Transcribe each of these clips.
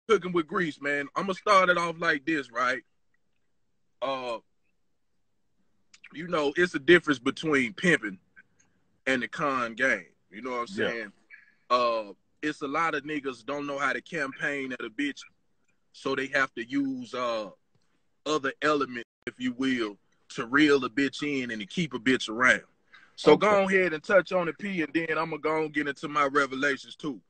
cooking with grease, man. I'm gonna start it off like this, right? Uh, it's a difference between pimping and the con game. You know what I'm Yeah. saying? It's a lot of niggas don't know how to campaign at a bitch, so they have to use other elements, if you will, to reel a bitch in and to keep a bitch around. So go ahead and touch on the P, and then I'm gonna go and get into my revelations too.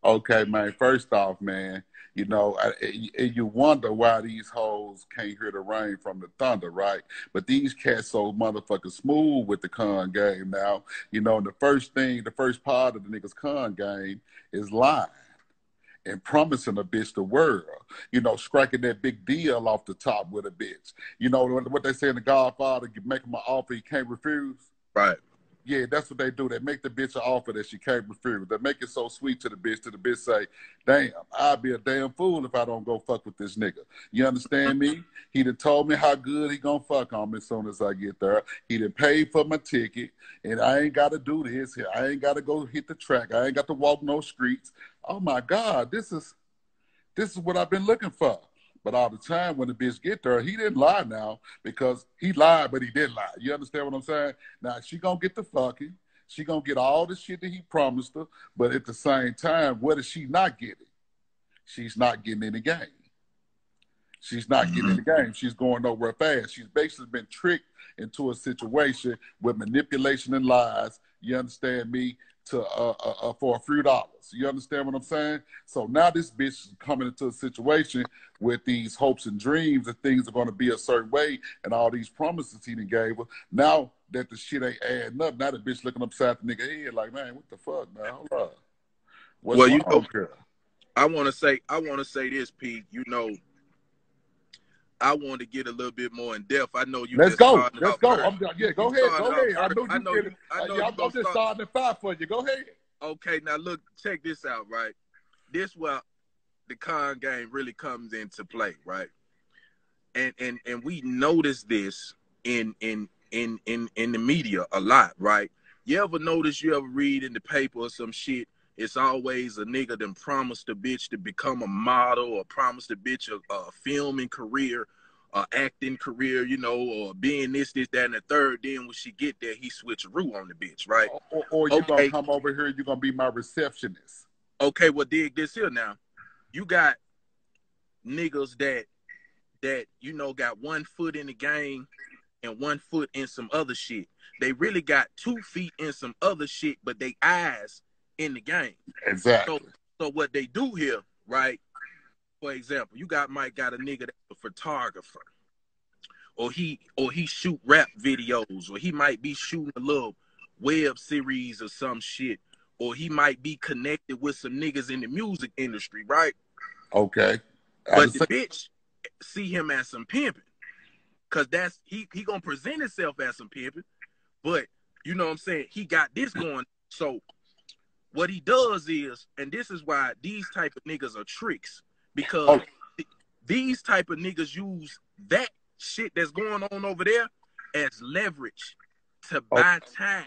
Okay, man. First off, man, you wonder why these hoes can't hear the rain from the thunder, right? But these cats so motherfucking smooth with the con game now. The first part of the niggas con game is lying and promising a bitch the world. Striking that big deal off the top with a bitch. What they say in The Godfather, you make him an offer he can't refuse. Right. Yeah, that's what they do. They make the bitch an offer that she can't refuse. They make it so sweet to the bitch say, damn, I'd be a damn fool if I don't go fuck with this nigga. You understand me? He done told me how good he gonna fuck on me as soon as I get there. He done paid for my ticket, and I ain't got to do this. I ain't got to go hit the track. I ain't got to walk no streets. Oh, my God, this is what I've been looking for. But all the time when the bitch get there, he didn't lie now because he lied, but he didn't lie. You understand what I'm saying? Now, she going to get the fucking. She going to get all the shit that he promised her. But at the same time, what is she not getting? She's not getting in the game. She's not getting in the game. She's going nowhere fast. She's basically been tricked into a situation with manipulation and lies. You understand me? For a few dollars. You understand what I'm saying? So now this bitch is coming into a situation with these hopes and dreams that things are going to be a certain way and all these promises he done gave her. Now that the shit ain't adding up, now the bitch looking upside the nigga head like, man, what the fuck, man? Hold up. What's wrong here? I want to say this, Pete. I want to get a little bit more in depth. I know you. Let's go. Go ahead. Go ahead. I'm just starting to fight for you. Go ahead. Okay, now look, check this out, right? This where the con game really comes into play, right? And we notice this in the media a lot, right? You ever read in the paper or some shit? It's always a nigga that promised a bitch to become a model or promised a bitch a filming career, acting career, or being this, that, and the third. Then when she get there, he switcheroo on the bitch, right? Or you gonna come over here, you're gonna be my receptionist. Okay, well, dig this here now. You got niggas that got 1 foot in the game and 1 foot in some other shit. They really got 2 feet in some other shit, but they eyes in the game. Exactly. So what they do here, right? For example, you might got a nigga that's a photographer, or he shoot rap videos, or he might be shooting a little web series or some shit, or he might be connected with some niggas in the music industry, right? Okay. But the bitch see him as some pimping, cause that's he gonna present himself as some pimping, but you know what I'm saying, he got this going. So what he does is, and this is why these type of niggas are tricks, because these type of niggas use that shit that's going on over there as leverage to buy time.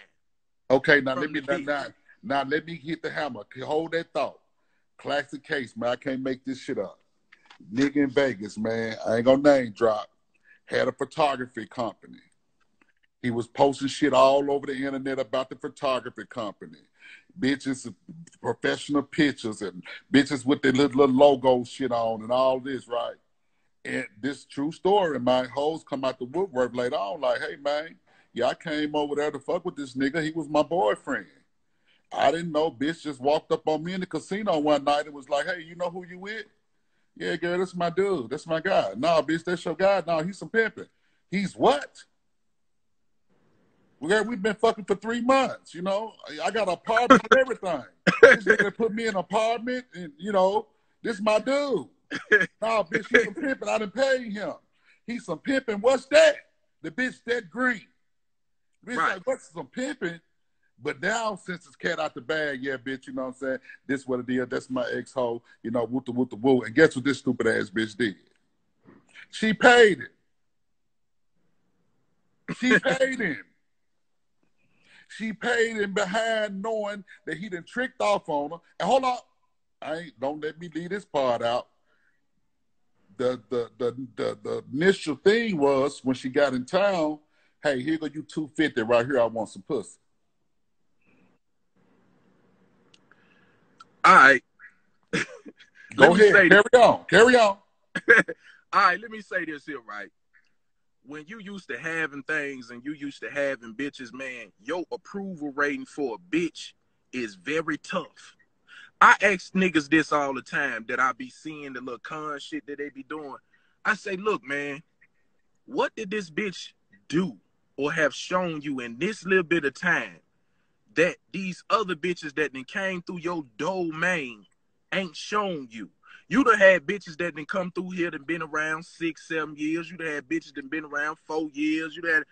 Okay, now let me hit the hammer. Hold that thought. Classic case, man. I can't make this shit up. Nigga in Vegas, man. I ain't gonna name drop. Had a photography company. He was posting shit all over the internet about the photography company. Bitches, professional pictures, and bitches with their little logo shit on and all this, right? And this true story, my hoes come out the woodwork later on like, hey, man, yeah, I came over there to fuck with this nigga. He was my boyfriend. I didn't know. Bitch just walked up on me in the casino one night and was like, hey, you know who you with? Yeah, girl, that's my dude. That's my guy. Nah, bitch, that's your guy. Nah, he's some pimping. He's what? We've been fucking for 3 months, I got an apartment and everything. This nigga put me in an apartment and, this my dude. Nah, bitch, he's some pimping. I done paid him. He's some pimping. What's that? The bitch that green. Bitch, right. Like, what's some pimping? But now, since it's cat out the bag, yeah, bitch, you know what I'm saying? This what it is. That's my ex-hoe, woo the woo. And guess what this stupid ass bitch did? She paid it. She paid him. She paid him behind knowing that he done tricked off on her. And hold on. Don't let me leave this part out. the initial thing was when she got in town, hey, here go you 250 right here. I want some pussy. All right. Let Go me ahead. say this. Carry on. Carry on. All right, let me say this here, right? When you used to having things and you used to having bitches, man, your approval rating for a bitch is very tough. I ask niggas this all the time that I be seeing the little con shit that they be doing. I say, look, man, what did this bitch do or have shown you in this little bit of time that these other bitches that then came through your domain ain't shown you? You done had bitches that then come through here that been around 6, 7 years. You done had bitches that been around 4 years. You done had,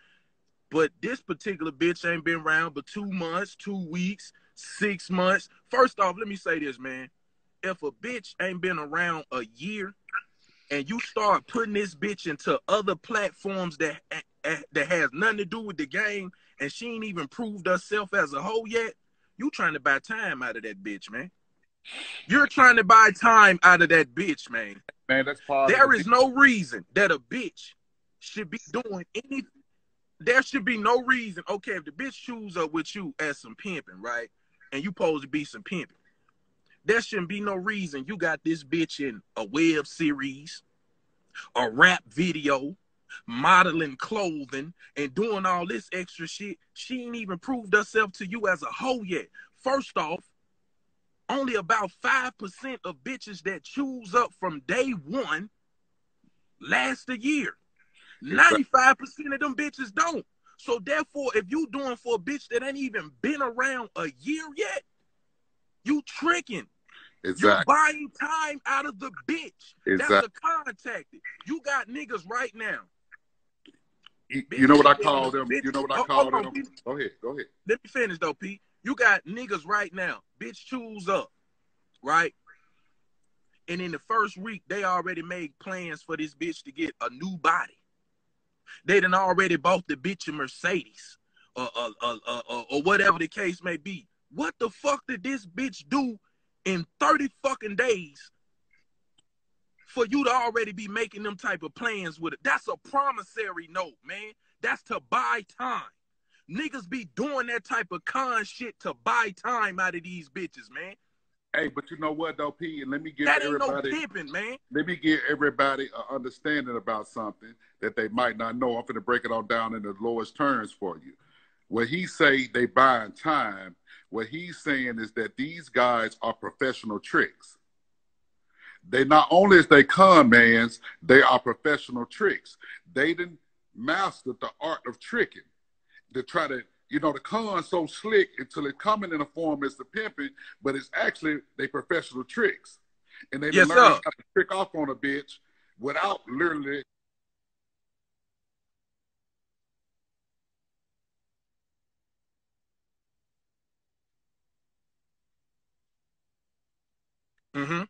but this particular bitch ain't been around but 2 months, 2 weeks, 6 months. First off, let me say this, man. If a bitch ain't been around a year and you start putting this bitch into other platforms that has nothing to do with the game and she ain't even proved herself as a hoe yet, you trying to buy time out of that bitch, man. You're trying to buy time out of that bitch, man. Man, that's part of There the is no reason that a bitch should be doing anything. There should be no reason. Okay, if the bitch choose up with you as some pimping, right? And you supposed to be some pimping, there shouldn't be no reason you got this bitch in a web series, a rap video, modeling clothing, and doing all this extra shit. She ain't even proved herself to you as a hoe yet. First off, only about 5% of bitches that choose up from day one last a year. 95% of them bitches don't. So therefore, if you doing for a bitch that ain't even been around a year yet, you tricking. exactly. You buying time out of the bitch. Exactly. That's a con tactic. You got niggas right now. You know what I call them? You know what I call them? Go ahead. Let me finish though, Pete. You got niggas right now. Bitch choose up, right? And in the first week, they already made plans for this bitch to get a new body. They done already bought the bitch a Mercedes or whatever the case may be. What the fuck did this bitch do in 30 fucking days for you to already be making them type of plans with it? That's a promissory note, man. That's to buy time. Niggas be doing that type of con shit to buy time out of these bitches, man. Hey, but you know what though, P? And let me give that everybody, ain't no pimping, man. Let me give everybody an understanding about something that they might not know. I'm finna break it all down in the lowest terms for you. When he say they buying time, what he's saying is that these guys are professional tricks. They not only is they con mans, they are professional tricks. They didn't master the art of tricking to try to, you know, the con so slick until it coming in a form as the pimping, but it's actually they professional tricks. And they Yes, learn sir. how to trick off on a bitch without literally. Mm-hmm.